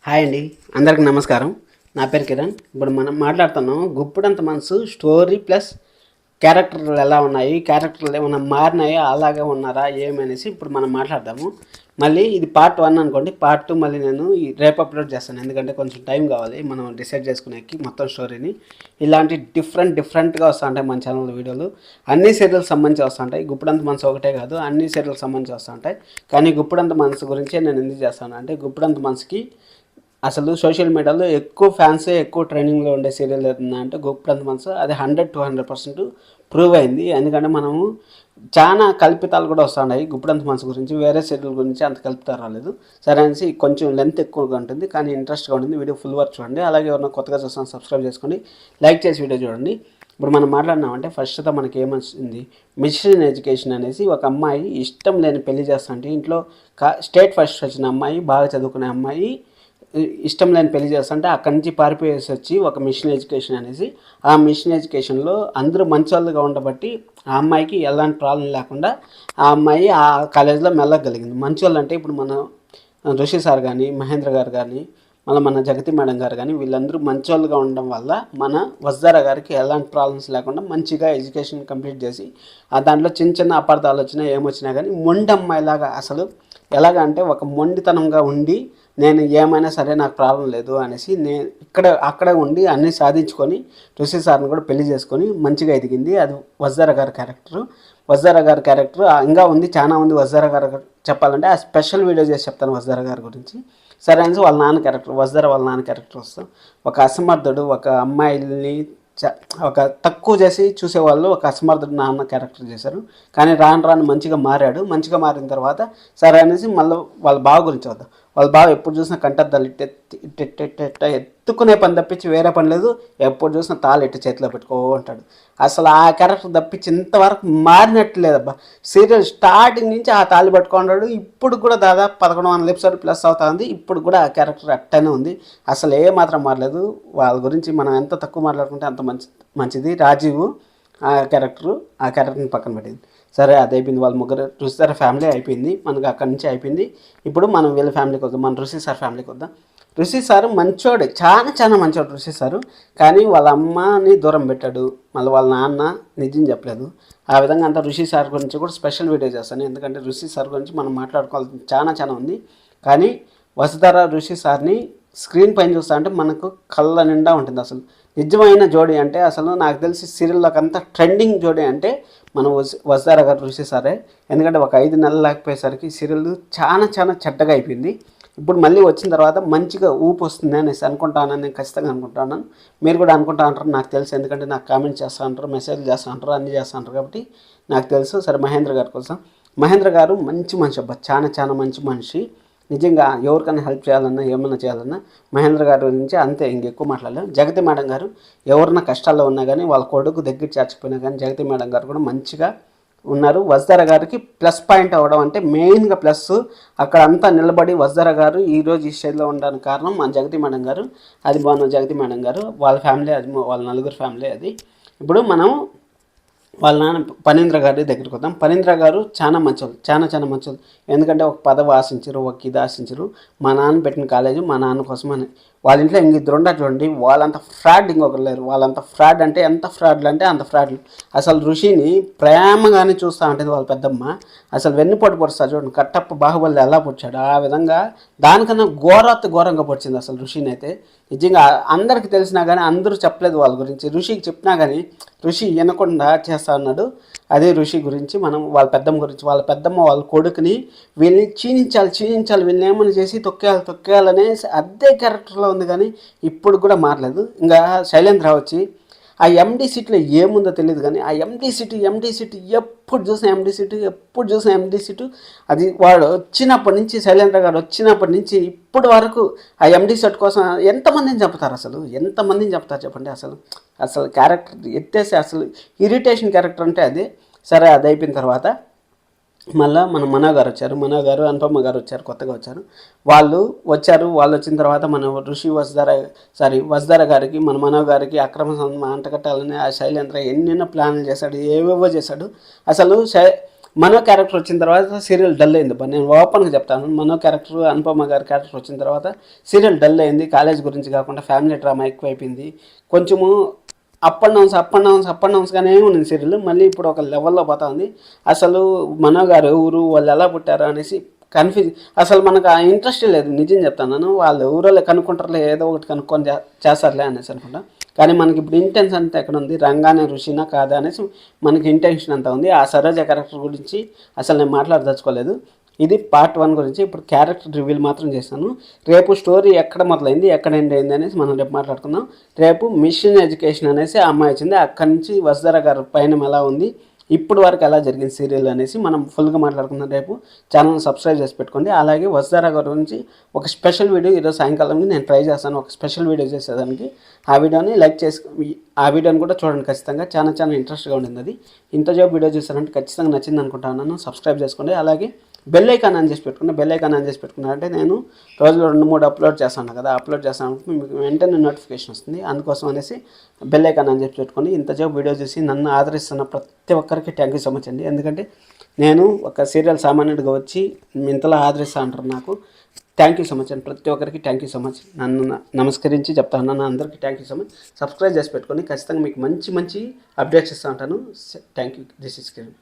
Hi అండి, అందరికి నమస్కారం. నా పేరు కిరణ్. ఇప్పుడు మనం మాట్లాడుతున్నాం గుప్పుడంత మనసు స్టోరీ ప్లస్ క్యారెక్టర్లు ఎలా ఉన్నాయి, క్యారెక్టర్లు ఏమైనా మారినాయో అలాగే ఉన్నారా ఏమనేసి ఇప్పుడు మనం మాట్లాడదాము. మళ్ళీ ఇది పార్ట్ 1 అనుకోండి. పార్ట్ 2 మళ్ళీ నేను రేపు అప్లోడ్ చేస్తాను, ఎందుకంటే కొంచెం టైం కావాలి మనం డిసైడ్ చేసుకునేకి మొత్తం స్టోరీని. ఇలాంటి డిఫరెంట్గా వస్తూ ఉంటాయి మన ఛానల్ వీడియోలు. అన్ని సీరియల్స్ సంబంధించి వస్తూ ఉంటాయి. గుప్పుడంత మనసు ఒకటే కాదు, అన్ని సీరియల్స్ సంబంధించి వస్తూ ఉంటాయి. కానీ గుప్పుడంత మనసు గురించే నేను ఎందుకు చేస్తాను అంటే, గుప్పుడంత మనసుకి అసలు సోషల్ మీడియాలో ఎక్కువ ఫ్యాన్సే ఎక్కువ ట్రెండింగ్లో ఉండే సీరియల్ ఏదన్నా అంటే గుప్పుడంత మనసు. అది 100-200% ప్రూవ్ అయింది. ఎందుకంటే మనము చాలా కల్పితాలు కూడా వస్తున్నాయి గుప్పుడంత మనసు గురించి. వేరే సీరియల్ గురించి అంత కల్పితాలు రాలేదు. సరే అనేసి కొంచెం లెంత్ ఎక్కువగా ఉంటుంది, కానీ ఇంట్రెస్ట్గా ఉంటుంది. వీడియో ఫుల్ వర్క్ చూడండి. అలాగే ఎవరైనా కొత్తగా చూస్తాను సబ్స్క్రైబ్ చేసుకోండి, లైక్ చేసి వీడియో చూడండి. ఇప్పుడు మనం మాట్లాడినామంటే ఫస్ట్తో మనకి ఏమొచ్చింది, మిషన్ ఎడ్యుకేషన్ అనేసి ఒక అమ్మాయి ఇష్టం లేని పెళ్లి చేస్తుంటే ఇంట్లో స్టేట్ ఫస్ట్ వచ్చిన అమ్మాయి, బాగా చదువుకునే అమ్మాయి ఇష్టం లేని పెళ్లి చేస్తుంటే అక్కడి నుంచి పారిపోయేసి వచ్చి ఒక మిషన్ ఎడ్యుకేషన్ అనేసి, ఆ మిషన్ ఎడ్యుకేషన్లో అందరూ మంచోళ్ళుగా ఉండబట్టి ఆ అమ్మాయికి ఎలాంటి ప్రాబ్లం లేకుండా ఆ అమ్మాయి ఆ కాలేజీలో మెల్లగలిగింది. మంచోళ్ళు అంటే ఇప్పుడు మన ఋషి సార్ కానీ, మహేంద్ర గారు కానీ, మళ్ళీ మన జగతి మేడం గారు కానీ, వీళ్ళందరూ మంచోళ్ళుగా ఉండడం వల్ల మన వజ్దారా గారికి ఎలాంటి ప్రాబ్లమ్స్ లేకుండా మంచిగా ఎడ్యుకేషన్ కంప్లీట్ చేసి, ఆ దాంట్లో చిన్న చిన్న అపార్థాలు వచ్చినా ఏమొచ్చినా కానీ మొండి అమ్మాయిలాగా, అసలు ఎలాగంటే ఒక మొండితనంగా ఉండి నేను ఏమైనా సరే నాకు ప్రాబ్లం లేదు అనేసి నేను అక్కడే ఉండి అన్నీ సాధించుకొని ఋషి సార్ని కూడా పెళ్లి చేసుకొని మంచిగా ఎదిగింది. అది వజ్దారా గారి క్యారెక్టరు. వజ్దారా గారి క్యారెక్టర్ ఇంకా ఉంది, చాలా ఉంది. వజ్దారా గారు చెప్పాలంటే ఆ స్పెషల్ వీడియో చేసి చెప్తాను వజ్దారా గారి గురించి. సరే అనేసి వాళ్ళ నాన్న క్యారెక్టర్, వజ్దారా వాళ్ళ నాన్న క్యారెక్టర్ వస్తాం. ఒక అసమర్థుడు, ఒక అమ్మాయిల్ని ఒక తక్కువ చేసి చూసేవాళ్ళు ఒక అసమర్థుడు నాన్న క్యారెక్టర్ చేశారు. కానీ రాను రాను మంచిగా మారాడు. మంచిగా మారిన తర్వాత సరే అనేసి మళ్ళీ వాళ్ళ బావ గురించి వద్దాం. వాళ్ళ బావ ఎప్పుడు చూసినా కంటద్దాలు ఎత్తుకునే పని తప్పించి వేరే పని లేదు. ఎప్పుడు చూసినా తాళ్ళు ఎట్టి చేతిలో పెట్టుకో ఉంటాడు. అసలు ఆ క్యారెక్టర్ తప్పించి ఇంతవరకు మారినట్టు లేదబ్బా. సీరియల్ స్టార్టింగ్ నుంచి ఆ తాళ్ళు పట్టుకున్నాడు. ఇప్పుడు కూడా దాదాపు 1100 ఎపిసోడ్ ప్లస్ అవుతా ఉంది. ఇప్పుడు కూడా ఆ క్యారెక్టర్ అట్టనే ఉంది. అసలు ఏ మాత్రం మారలేదు. వాళ్ళ గురించి మనం ఎంత తక్కువ మాట్లాడుకుంటే అంత మంచిది. రాజీవ్ ఆ క్యారెక్టర్ని పక్కన పెట్టింది. సరే అది అయిపోయింది. వాళ్ళ ముగ్గురు ఋషి సార్ ఫ్యామిలీ అయిపోయింది, మనకు అక్కడి నుంచి అయిపోయింది. ఇప్పుడు మనం వీళ్ళ ఫ్యామిలీకి వద్దాం, మన ఋషి సార్ ఫ్యామిలీకి వద్దాం. ఋషి సారు మంచోడే, చాలా మంచోడు ఋషి సారు. కానీ వాళ్ళ అమ్మని దూరం పెట్టాడు, మళ్ళీ వాళ్ళ నాన్న నిజం చెప్పలేదు. ఆ విధంగా అంతా ఋషి సార్ గురించి కూడా స్పెషల్ వీడియో చేస్తాను, ఎందుకంటే ఋషి సార్ గురించి మనం మాట్లాడుకోవాల్సి చాలా ఉంది. కానీ వసుధార ఋషి సార్ని స్క్రీన్ పైన చూస్తా అంటే మనకు కళ్ళ నిండా ఉంటుంది. అసలు నిజమైన జోడీ అంటే అసలు నాకు తెలిసి సీరియల్లోకి అంతా ట్రెండింగ్ జోడీ అంటే మనం వసుధార గారు ఋషి సారే. ఎందుకంటే ఒక 5 నెలలు లేకపోయేసరికి సీరియల్ చాలా చెడ్డగా అయిపోయింది. ఇప్పుడు మళ్ళీ వచ్చిన తర్వాత మంచిగా ఊపు వస్తుంది అనేసి అనుకుంటానని నేను ఖచ్చితంగా అనుకుంటాను. మీరు కూడా అనుకుంటా అంటారు నాకు తెలుసు, ఎందుకంటే నాకు కామెంట్ చేస్తూ ఉంటారు, మెసేజ్ చేస్తూ ఉంటారు, అన్నీ చేస్తూ ఉంటారు కాబట్టి నాకు తెలుసు. సరే మహేంద్ర గారి కోసం, మహేంద్ర గారు మంచి మనిషి అబ్బా, చాలా మంచి మనిషి. నిజంగా ఎవరికైనా హెల్ప్ చేయాలన్నా ఏమన్నా చేయాలన్నా మహేంద్ర గారి గురించి అంతే, ఇంకెక్కువ మాట్లాడలేం. జగతి మేడం గారు ఎవరన్నా కష్టాల్లో ఉన్నా కానీ వాళ్ళ కొడుకు దగ్గర చేర్చిపోయినా కానీ జగతి మేడం గారు కూడా మంచిగా ఉన్నారు. వజ్దారా గారికి ప్లస్ పాయింట్ అవ్వడం అంటే మెయిన్గా ప్లస్, అక్కడ అంతా నిలబడి వజ్దారా గారు ఈరోజు ఈ స్టేజ్లో ఉండడానికి కారణం మన జగతి మేడం గారు. అది బాగున్న జగతి మేడం గారు వాళ్ళ ఫ్యామిలీ, అది వాళ్ళ నలుగురు ఫ్యామిలీ. అది ఇప్పుడు మనం వాళ్ళ నాన్న పనీంద్ర గారి దగ్గరికి వద్దాం. పనీంద్ర గారు చాలా మంచోళ్ళు, చాలా మంచోళ్ళు. ఎందుకంటే ఒక పదవి ఆశించరు, ఒక ఇది ఆశించరు. మా నాన్న పెట్టిన కాలేజీ మా నాన్న కోసమని. వాళ్ళ ఇంట్లో ఇంక ఇద్దరు ఉండారు చూడండి, వాళ్ళంత ఫ్రాడ్ ఇంకొకరు లేరు. వాళ్ళంత ఫ్రాడ్ అంటే ఎంత ఫ్రాడ్లు అంటే అంత ఫ్రాడ్లు. అసలు ఋషిని ప్రేమగానే చూస్తూ ఉంటుంది వాళ్ళ పెద్దమ్మ. అసలు వెన్నుపోటు పొడుస్తారు చూడండి, కట్టప్ప బాహుబలి ఎలా పొడిచాడు ఆ విధంగా దానికన్నా ఘోరంగా పొడిచింది అసలు ఋషిని అయితే. నిజంగా అందరికి తెలిసినా కానీ అందరూ చెప్పలేదు వాళ్ళ గురించి. ఋషికి చెప్పినా కానీ ఋషి వినకుండా చేస్తా ఉన్నాడు. అదే ఋషి గురించి మనం వాళ్ళ పెద్దమ్మ గురించి, వాళ్ళ పెద్దమ్మ వాళ్ళ కొడుకుని వీళ్ళని క్షీణించాలి వీళ్ళని ఏమైనా చేసి తొక్కేయాలనే అదే క్యారెక్టర్లో ఉంది. కానీ ఇప్పుడు కూడా మారలేదు. ఇంకా శైలేంద్ర వచ్చి ఆ ఎండి సీట్లో ఏముందో తెలియదు, కానీ ఆ ఎండి సీటు ఎప్పుడు చూసిన ఎండి సీటు అది వాడు వచ్చినప్పటి నుంచి, శైలేంద్ర గారు వచ్చినప్పటి నుంచి ఇప్పటి వరకు ఆ ఎండి సెట్ కోసం ఎంతమందిని చెప్తారు, అసలు ఎంతమందిని చెప్తారు చెప్పండి. అసలు క్యారెక్టర్ ఎత్తేసి అసలు ఇరిటేషన్ క్యారెక్టర్ అంటే అది. సరే అది అయిపోయిన తర్వాత మళ్ళీ మన మనో గారు వచ్చారు, అనుపమ గారు వచ్చారు, కొత్తగా వచ్చారు. వాళ్ళు వచ్చిన తర్వాత మన ఋషి వసుధార గారికి, మన మనో గారికి అక్రమ అంటకట్టాలని ఆ శైలేంద్ర ఎన్నెన్నో ప్లాన్లు చేశాడు, ఏవేవో చేశాడు. అసలు మనో క్యారెక్టర్ వచ్చిన తర్వాత సీరియల్ డల్ అయింది అబ్బా. నేను ఓపెన్గా చెప్తాను, మనో క్యారెక్టర్ అనుపమ గారి క్యారెక్టర్ వచ్చిన తర్వాత సీరియల్ డల్ అయింది. కాలేజ్ గురించి కాకుండా ఫ్యామిలీ డ్రామా ఎక్కువైపోయింది. కొంచెము అప్ అండ్ డౌన్స్గానే ఉంది సీరియల్. మళ్ళీ ఇప్పుడు ఒక లెవెల్లో పోతా ఉంది. అసలు మనో గారు ఎవరు, వాళ్ళు ఎలా పుట్టారు అనేసి కన్ఫ్యూజ్. అసలు మనకు ఆ ఇంట్రెస్ట్ లేదు, నిజం చెప్తాను. వాళ్ళు ఊరలో కనుక్కుంటారులే, ఏదో ఒకటి కనుక్కొని చేస్తారులే అనేసి అనుకుంటా. కానీ మనకి ఇప్పుడు ఇంటెన్స్ అంతా ఎక్కడ ఉంది, రంగానే ఋషినా కాదా అనేసి మనకి ఇంటెన్షన్ అంతా ఉంది. ఆ సరోజ క్యారెక్టర్ గురించి అసలు నేను మాట్లాడదలుచుకోలేదు. ఇది పార్ట్ 1 గురించి. ఇప్పుడు క్యారెక్టర్ రివీల్ మాత్రం చేశాను. రేపు స్టోరీ ఎక్కడ మొదలైంది, ఎక్కడ ఎండ్ అయింది అనేసి మనం రేపు మాట్లాడుకుందాం. రేపు మిషన్ ఎడ్యుకేషన్ అనేసి ఆ అమ్మాయి వచ్చింది, అక్కడి నుంచి వసుధర గారు పైన ఎలా ఉంది, ఇప్పుడు వరకు ఎలా జరిగింది సీరియల్ అనేసి మనం ఫుల్గా మాట్లాడుకుందాం. రేపు ఛానల్ సబ్స్క్రైబ్ చేసి పెట్టుకోండి. అలాగే వసుధర గారి గురించి ఒక స్పెషల్ వీడియో ఈరోజు సాయంకాలం నేను ట్రై చేస్తాను, ఒక స్పెషల్ వీడియో చేసేదానికి. ఆ వీడియోని లైక్ చేసి ఆ వీడియోని కూడా చూడండి ఖచ్చితంగా. చాలా ఇంట్రెస్ట్గా ఉండింది అది. ఇంతసేపు వీడియో చూస్తారంటే ఖచ్చితంగా నచ్చింది అనుకుంటున్నాను. సబ్స్క్రైబ్ చేసుకోండి. అలాగే బెల్ ఐకాన్ ఆన్ చేసి పెట్టుకున్నా. బెల్ ఐకాన్ ఆన్ చేసి పెట్టుకున్నారంటే నేను రోజులో 2-3 అప్లోడ్ చేస్తాను కదా, అప్లోడ్ చేస్తాను మీకు వెంటనే నోటిఫికేషన్ వస్తుంది. అందుకోసం అనేసి బెల్ ఐకాన్ ఆన్ చేసి పెట్టుకోండి. ఇంతసేపు వీడియో చూసి నన్ను ఆదరిస్తున్న ప్రతి ఒక్కరికి థ్యాంక్ యూ సో మచ్ అండి. ఎందుకంటే నేను ఒక సీరియల్ సామాన్యుడిగా వచ్చి ఇంతలా ఆదరిస్తా అంటారు నాకు. థ్యాంక్ యూ సో మచ్ అండి. ప్రతి ఒక్కరికి థ్యాంక్ యూ సో మచ్. నన్ను నమస్కరించి చెప్తాను, నన్ను అందరికీ thank you so much. Subscribe చేసి పెట్టుకొని ఖచ్చితంగా మీకు మంచి అప్డేట్స్ ఇస్తూ ఉంటాను. Thank you. This is Kiran.